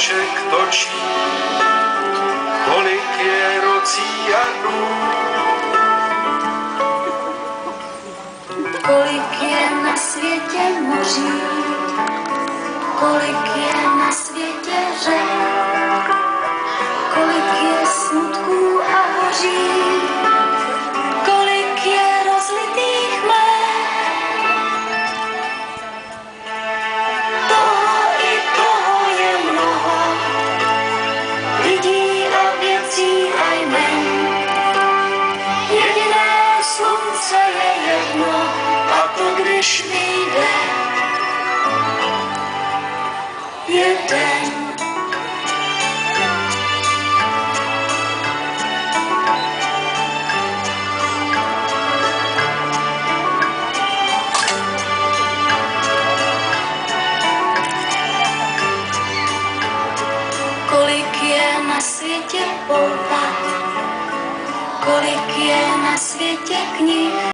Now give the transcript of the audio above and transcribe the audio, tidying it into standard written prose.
kroužek točí, kolik je rocí a dnů. Kolik je na světě moří, kolik je na světě řek, kolik je smutků a hoří, kolik je rozlitých mlék. Toho i toho je mnoho, lidí a věcí a jmen. Jediné slunce je jedno, a to když vyjde, je den. Kolik je na světě pouta, kolik je na světě knih.